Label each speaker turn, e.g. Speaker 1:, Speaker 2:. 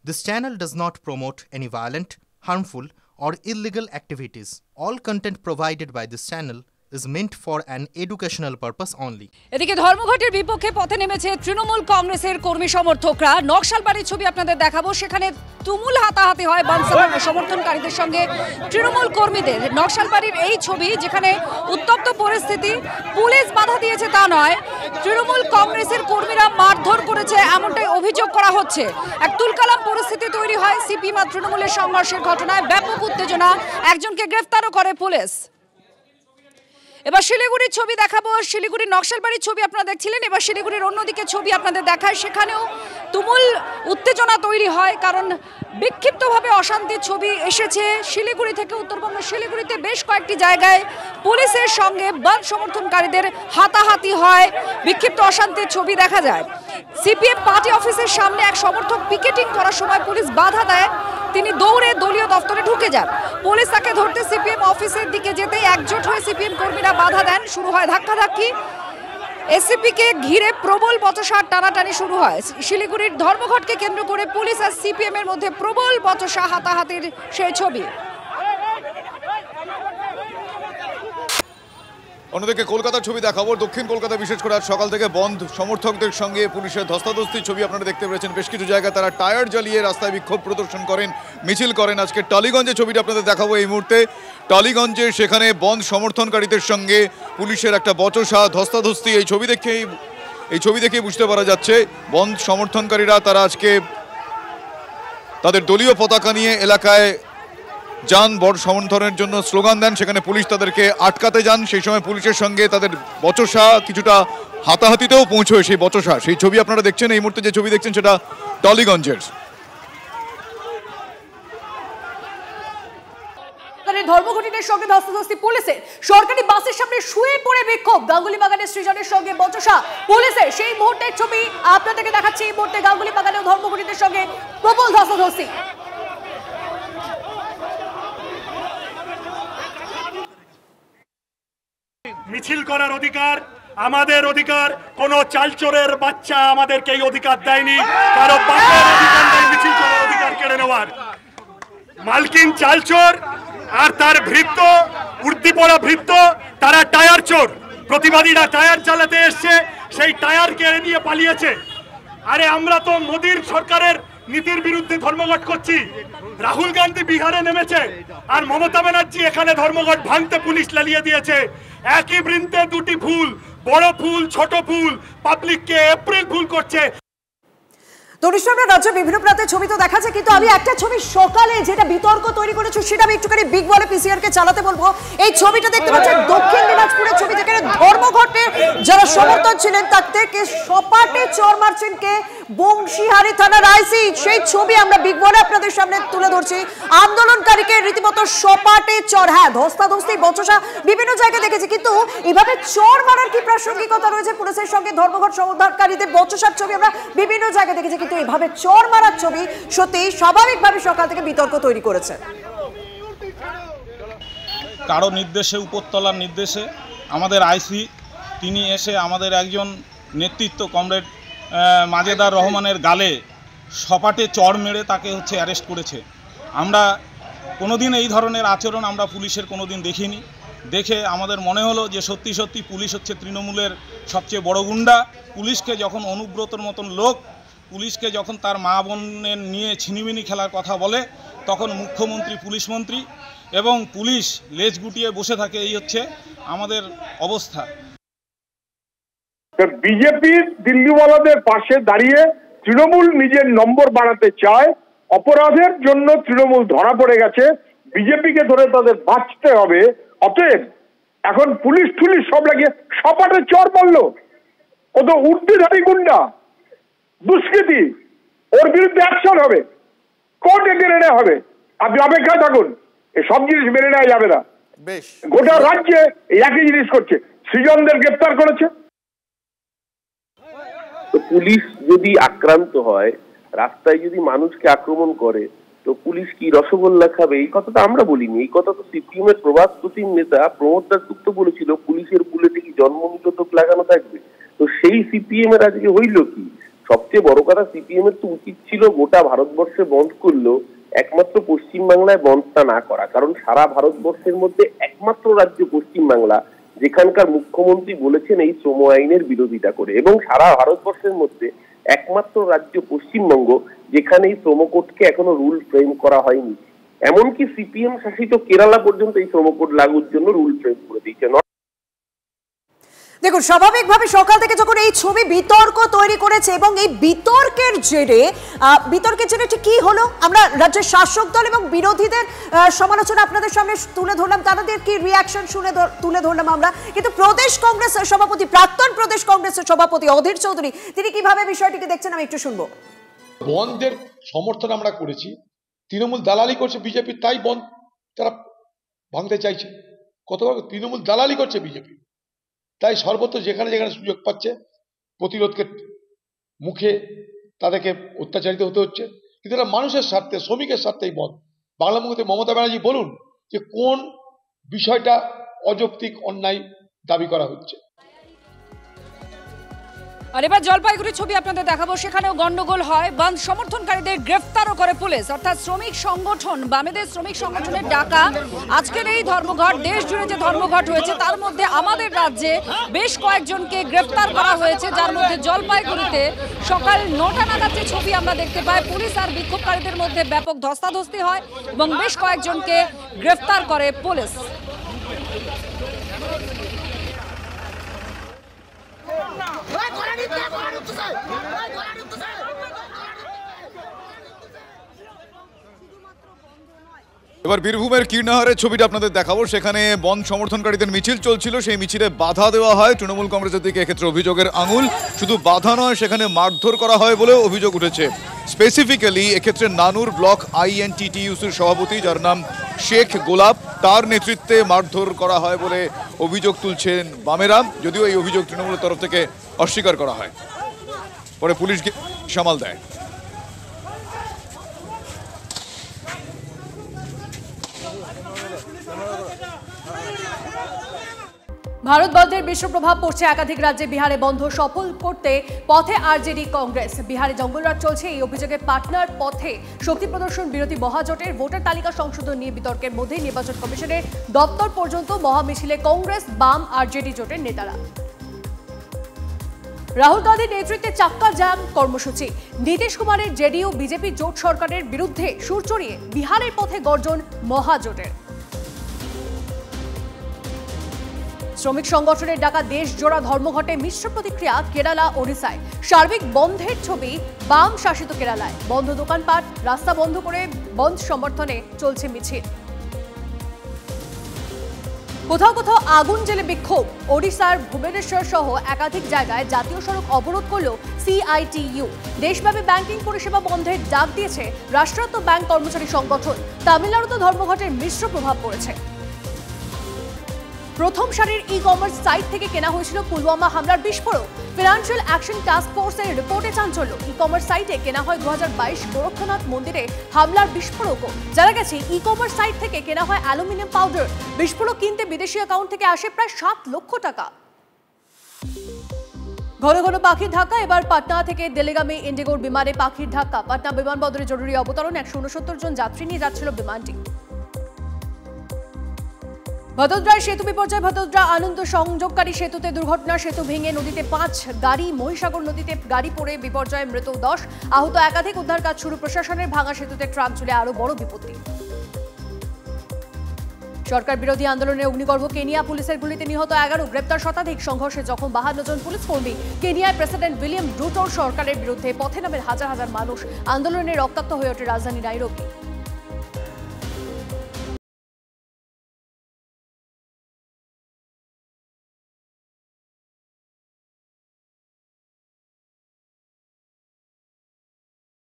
Speaker 1: This channel does not promote any violent, harmful, or illegal activities. All content provided by this channel is meant for an educational purpose only.
Speaker 2: এদিকে ধর্মঘটের বিপক্ষে পথে নেমেছে তৃণমূল কংগ্রেসের কর্মী সমর্থকরা। নকশালবাড়ির ছবি আপনাদের দেখাবো, সেখানে তুমুল হাতাহাতি হয় বানসাল সমর্থনকারীদের সঙ্গে তৃণমূল কর্মীদের। নকশালবাড়ির এই ছবি, যেখানে উত্তপ্ত পরিস্থিতি, পুলিশ বাধা দিয়েছে তা নয়, তৃণমূল কংগ্রেসের কর্মীরা মারধর করেছে এমনটাই অভিযোগ করা হচ্ছে। এক তুলকালাম পরিস্থিতি তৈরি হয় সিপিএম আর তৃণমূলের সংঘর্ষের ঘটনায়। ব্যাপক উত্তেজনা, একজনকে গ্রেফতারও করে পুলিশ। এবার শিলিগুড়ির ছবি দেখাবো। শিলিগুড়ির নকশালবাড়ির ছবি আপনারা দেখছিলেন, এবার শিলিগুড়ির অন্যদিকে ছবি আপনাদের দেখায়। সেখানেও তুমুল উত্তেজনা তৈরি হয়, কারণ বিক্ষিপ্তভাবে অশান্তির ছবি এসেছে শিলিগুড়ি থেকে। উত্তরবঙ্গের শিলিগুড়িতে বেশ কয়েকটি জায়গায় পুলিশের সঙ্গে বাম সমর্থনকারীদের হাতাহাতি হয়, বিক্ষিপ্ত অশান্তির ছবি দেখা যায়। সিপিএম পার্টি অফিসের সামনে এক সমর্থক পিকেটিং করার সময় পুলিশ বাধা দেয়, তিনি দৌড়ে দলীয় দপ্তরে ঢুকে যান। পুলিশ তাকে ধরতে সিপিএম অফিসের দিকে যেতেই একজোট হয়ে সিপিএম কর্মীরা বাধা দেন, শুরু হয় ধাক্কাধাক্কি। এসিপিকে ঘিরে প্রবল বচসা, টানাটানি শুরু হয়। শিলিগুড়ির ধর্মঘটকে কেন্দ্র করে পুলিশ আর সিপিএম এর মধ্যে প্রবল বচসা, হাতাহাতির সেই ছবি।
Speaker 3: অন্যদিকে কলকাতার ছবি দেখাবো। দক্ষিণ কলকাতা বিশেষ করে আজ সকাল থেকে বন্ধ, সমর্থকদের সঙ্গে পুলিশের ধস্তাধস্তির ছবি আপনারা দেখতে পেয়েছেন। বেশ কিছু জায়গায় তারা টায়ার জ্বালিয়ে রাস্তায় বিক্ষোভ প্রদর্শন করেন, মিছিল করেন। আজকে টালিগঞ্জের ছবিটা আপনাদের দেখাবো এই মুহূর্তে। টালিগঞ্জে সেখানে বন্ধ সমর্থনকারীদের সঙ্গে পুলিশের একটা বচসা, ধস্তাধস্তি। এই ছবি দেখেই বুঝতে পারা যাচ্ছে বন্ধ সমর্থনকারীরা তারা আজকে তাদের দলীয় পতাকা নিয়ে এলাকায় যান, বড় সমর্থনের জন্য স্লোগান দেন। সেখানে পুলিশ তাদেরকে আটকাতে যান, সেই সময় পুলিশের সঙ্গে তাদের বচসা, কিছুটা হাতাহাতিতেও পৌঁছয় সেই বচসা। সেই ছবি আপনারা দেখছেন এই মুহূর্তে, যে ছবি দেখছেন সেটা টালিগঞ্জের।
Speaker 2: ধর্মঘটীদের সঙ্গে ধস্তাধস্তি পুলিশের, সরকারি বাসের সামনে শুয়ে পড়ে বিক্ষোভ, গাঙ্গুলি বাগানের সৃজনের সঙ্গে বচসা পুলিশের। সেই মুহূর্তের ছবি আপনাদেরকে দেখাচ্ছি। এই মুহূর্তে গাঙ্গুলি বাগানেও ধর্মঘটীদের সঙ্গে প্রবল ধস্তাধস্তি।
Speaker 4: মিছিল করার অধিকার আমাদের অধিকার, কোন চালচোরের বাচ্চা আমাদেরকে এই অধিকার দেয়নি। কারো বাপের অধিকার নেই মিছিল করার অধিকার কেড়ে নেওয়ার। মালকিন চালচোর আর তার ভৃত্য, উর্দি পড়া ভৃত্য, তারা টায়ার চোর। প্রতিবাদীরা টায়ার চালাতে এসছে, সেই টায়ার কেড়ে নিয়ে পালিয়েছে। আরে আমরা তো মোদির সরকারের নীতির বিরুদ্ধে ধর্মঘট করছি। রাহুল গান্ধী বিহারে নেমেছে, আর মমতা ব্যানার্জি এখানে ধর্মঘট ভাঙতে পুলিশ লালিয়ে দিয়েছে। একই বৃন্তে দুটি ফুল, বড় ফুল, ছোট ফুল, পাবলিককে এপ্রিল ফুল করছে।
Speaker 2: দরিদ্র রাজ্যে বিভিন্ন প্রান্তে ছবি তো দেখাচ্ছে, কিন্তু আমি একটা ছবি সকালে যেটা বিতর্ক তৈরি করেছে সেটা আমি একটুখানি বিগ বলে পিসিআর কে চালাতে বলবো। এই ছবিটা দেখতে পাচ্ছেন দক্ষিণ দিনাজপুরের ছবি, যেখানে ধর্মঘটে যারা সমর্থক ছিলেন তাদেরকে সপাটে চর মারছেন কে বংশীহারি থানার আইসি। সেই ছবি আমরা বিগ বলে আপনাদের সামনে তুলে ধরছি। আন্দোলনকারীকে রীতিমতো সপাটে চর, হ্যাঁ ধস্তাধস্তি, বচসা বিভিন্ন জায়গায় দেখেছি, কিন্তু এভাবে চর মারার কি প্রাসঙ্গিকতা রয়েছে? পুলিশের সঙ্গে ধর্মঘট সমর্থনকারীদের বচসার ছবি আমরা বিভিন্ন জায়গায় দেখেছি, কিন্তু এভাবে চর মারার ছবি সত্যি স্বাভাবিকভাবে সকাল থেকে বিতর্ক তৈরি করেছে।
Speaker 5: কারো নির্দেশে, উপরতলার নির্দেশে আমাদের আইসি তিনি এসে আমাদের একজন নেতৃত্ব কমরেড মাজেদার রহমানের গালে সপাটে চড় মেরে তাকে অ্যারেস্ট করেছে। আমরা কোনোদিন এই ধরনের আচরণ আমরা পুলিশের কোনোদিন দেখিনি। দেখে আমাদের মনে হলো যে সত্যি সত্যি পুলিশ হচ্ছে তৃণমূলের সবচেয়ে বড় গুন্ডা। পুলিশকে যখন অনুব্রতর মতন লোক, পুলিশকে যখন তার মা বোনের নিয়ে ছিনিমিনি খেলার কথা বলে, তখন মুখ্যমন্ত্রী, পুলিশ মন্ত্রী এবং পুলিশ লেজ গুটিয়ে বসে থাকে। এই হচ্ছে আমাদের অবস্থা।
Speaker 6: বিজেপি দিল্লিওয়ালাদের পাশে দাঁড়িয়ে তৃণমূল নিজের নম্বর বাড়াতে চায়। অপরাধের জন্য তৃণমূল ধরা পড়ে গেছে, বিজেপিকে ধরে তাদের বাঁচতে হবে। অতএব এখন পুলিশ টুলিশ সব লাগিয়ে সপাটে চর মারলো। ও তো উর্দিধারী গুন্ডা, দুষ্কৃতি, ওর বিরুদ্ধে অ্যাকশন হবে, কোর্টে মেনে নেওয়া হবে। আপনি অপেক্ষায় থাকুন, সব জিনিস মেনে নেওয়া যাবে না।
Speaker 3: বেশ,
Speaker 6: গোটা রাজ্যে একই জিনিস করছে। সৃজনদের গ্রেপ্তার করেছে।
Speaker 7: তো পুলিশ যদি আক্রান্ত হয়, রাস্তায় যদি মানুষকে আক্রমণ করে, তো পুলিশ কি রসগোল্লা খাবে? এই কথাটা আমরা বলিনি, এই কথা তো সিপিএম এর প্রভাবশীল নেতা প্রমোদ দাশগুপ্ত বলেছিল, পুলিশের বুলেটে কি জন্ম নিরোধক লাগানো থাকবে। তো সেই সিপিএম এর আজকে হইল কি? সবচেয়ে বড় কথা, সিপিএম এর তো উচিত ছিল গোটা ভারতবর্ষে বন্ধ করলেও একমাত্র পশ্চিমবাংলায় বন্ধটা না করা, কারণ সারা ভারতবর্ষের মধ্যে একমাত্র রাজ্য পশ্চিমবাংলা যেখানকার মুখ্যমন্ত্রী বলেছেন এই শ্রম আইনের বিরোধিতা করে, এবং সারা ভারতবর্ষের মধ্যে একমাত্র রাজ্য পশ্চিমবঙ্গ যেখানে এই শ্রম কোডকে এখনো রুল ফ্রেম করা হয়নি। এমনকি সিপিএম শাসিত কেরালা পর্যন্ত এই শ্রম কোড লাগুর জন্য রুল ফ্রেম করে দিয়েছে।
Speaker 8: দেখুন, স্বাভাবিকভাবে সকাল থেকে যখন এই ছবি বিতর্ক তৈরি করেছে এবং এই বিতর্কের জেরে ঠিক কি হলো, আমরা রাজ্যের শাসক দল এবং বিরোধীদের সমালোচনা আপনাদের সামনে তুলে ধরলাম, তাদের কি রিয়াকশন তুলে ধরলাম আমরা, কিন্তু প্রদেশ কংগ্রেসের সভাপতি, প্রাক্তন প্রদেশ কংগ্রেসের সভাপতি অধীর চৌধুরী, তিনি কিভাবে বিষয়টিকে দেখছেন আমি একটু শুনবো।
Speaker 9: বন্ধের সমর্থন আমরা করেছি, তৃণমূল দালালি করছে বিজেপি, তাই বন্ধ তারা ভাঙতে চাইছে। কতবার তৃণমূল দালালি করছে বিজেপি, তাই সর্বত্র যেখানে যেখানে সুযোগ পাচ্ছে প্রতিরোধকে মুখে তাদেরকে অত্যাচারিত হতে হচ্ছে। কিন্তু এটা মানুষের স্বার্থে, শ্রমিকের স্বার্থেই বন্ধ। বাংলা মুখে মমতা ব্যানার্জি বলুন যে কোন বিষয়টা অযৌক্তিক অন্যায় দাবি করা হচ্ছে।
Speaker 2: আর এবার জলপাইগুড়ির ছবি আপনাদের দেখাবো, সেখানেও গন্ডগোল হয়, বন্ধ সমর্থনকারীদের গ্রেফতারও করে পুলিশ। অর্থাৎ শ্রমিক সংগঠন, বামেদের শ্রমিক সংগঠনের ডাকা আজকের এই ধর্মঘট, দেশ জুড়ে যে ধর্মঘট হয়েছে তার মধ্যে আমাদের রাজ্যে বেশ কয়েকজনকে গ্রেফতার করা হয়েছে, যার মধ্যে জলপাইগুড়িতে সকাল 9টা নাগাদ যে ছবি আমরা দেখতে পাই, পুলিশ আর বিক্ষোভকারীদের মধ্যে ব্যাপক ধস্তাধস্তি হয় এবং বেশ কয়েকজনকে গ্রেফতার করে পুলিশ।
Speaker 3: এবার বীরভূমের কীর্ণাহারের ছবিটা আপনাদের দেখাবো। সেখানে বন্ধ সমর্থনকারীদের মিছিল চলছিল, সেই মিছিলে বাধা দেওয়া হয় তৃণমূল কংগ্রেসের দিকে। এক্ষেত্রে অভিযোগের আঙুল, শুধু বাধা নয়, সেখানে মারধর করা হয় বলেও অভিযোগ উঠেছে। স্পেসিফিক্যালি এক্ষেত্রে নানুর ব্লক INTTUCর সভাপতি, যার নাম শেখ গোলাপ, তার নেতৃত্বে মারধর করা হয় বলে অভিযোগ তুলছেন বামেরা, যদিও এই অভিযোগ তৃণমূলের তরফ থেকে অস্বীকার করা হয়। পরে পুলিশকে সামাল দেয়।
Speaker 8: ভারত বন্ধের মিশ্র প্রভাব পড়ছে একাধিক রাজ্যে। বিহারে বন্ধ সফল করতে পথে আরজেডি কংগ্রেস। বিহারে জঙ্গলরাজ চলছে, এই অভিযোগে পাটনার পথে শক্তি প্রদর্শন বিরোধী মহাজোটের ভোটার তালিকা সংশোধন নিয়ে বিতর্কের মধ্যেই নির্বাচন কমিশনের দপ্তর পর্যন্ত মহামিছিলে কংগ্রেস, বাম, আরজেডি জোটের নেতারা। রাহুল গান্ধীর নেতৃত্বে চাক্কা জাম কর্মসূচি। নীতিশ কুমারের জেডিইউ বিজেপি জোট সরকারের বিরুদ্ধে সুর চড়িয়ে বিহারের পথে গর্জন মহাজোটের। শ্রমিক সংগঠনের ডাকা দেশ জোড়া ধর্মঘটে মিশ্র প্রতিক্রিয়া কেরালা, ওড়িশায়। সার্বিক বন্ধের ছবি বাম শাসিত কেরালায়। বন্ধ দোকানপাট, রাস্তা বন্ধ করে বন্ধ সমর্থনে চলছে মিছিল। কোথাও কোথাও আগুন জ্বেলে বিক্ষোভ। ওড়িশার ভুবনেশ্বর সহ একাধিক জায়গায় জাতীয় সড়ক অবরোধ করল CITU। দেশব্যাপী ব্যাংকিং পরিষেবা বন্ধের ডাক দিয়েছে রাষ্ট্রায়ত্ত ব্যাংক কর্মচারী সংগঠন। তামিলনাড়ুতে ধর্মঘটের মিশ্র প্রভাব পড়েছে। প্রথম সারির ই-কমার্স সাইট থেকে কেনা হয়েছিল পুলওয়ামা হামলার বিস্ফোরক। ফিনান্সিয়াল অ্যাকশন টাস্ক ফোর্সের রিপোর্টে চাঞ্চল্য। ই-কমার্স সাইটে কেনা হয় 2022 গোরক্ষনাথ মন্দিরে হামলার বিস্ফোরকও। জানা গেছে ই-কমার্স সাইট থেকে কেনা হয় অ্যালুমিনিয়াম পাউডার। বিস্ফোরক কিনতে বিদেশি অ্যাকাউন্ট থেকে আসে প্রায় 7 লক্ষ টাকা। ঘন ঘন পাখির ধাক্কা। এবার পাটনা থেকে দিল্লিগামী ইন্ডিগোর বিমানে পাখির ধাক্কা। পাটনা বিমানবন্দরে জরুরি অবতরণ। 169 জন যাত্রী নিয়ে যাচ্ছিল বিমানটি। ভদোদরায় সেতু বিপর্যয়। ভদোদরা আনন্দ সংযোগকারী সেতুতে দুর্ঘটনা। সেতু ভেঙে নদীতে 5 গাড়ি। মহিসাগর নদীতে গাড়ি পড়ে বিপর্যয়ে মৃত 10, আহত একাধিক। উদ্ধার কাজ শুরু প্রশাসনের। ভাঙা সেতুতে ট্রাক ঝুলে আরো বড় বিপত্তি। সরকার বিরোধী আন্দোলনে অগ্নিগর্ভ কেনিয়া। পুলিশের গুলিতে নিহত 11, গ্রেপ্তার শতাধিক। সংঘর্ষে জখম 52 জন পুলিশ কর্মী। কেনিয়ায় প্রেসিডেন্ট উইলিয়াম রুটোর সরকারের বিরুদ্ধে পথে নামের হাজার হাজার মানুষ। আন্দোলনে রক্তাক্ত হয়ে ওঠে রাজধানী নাইরোবি।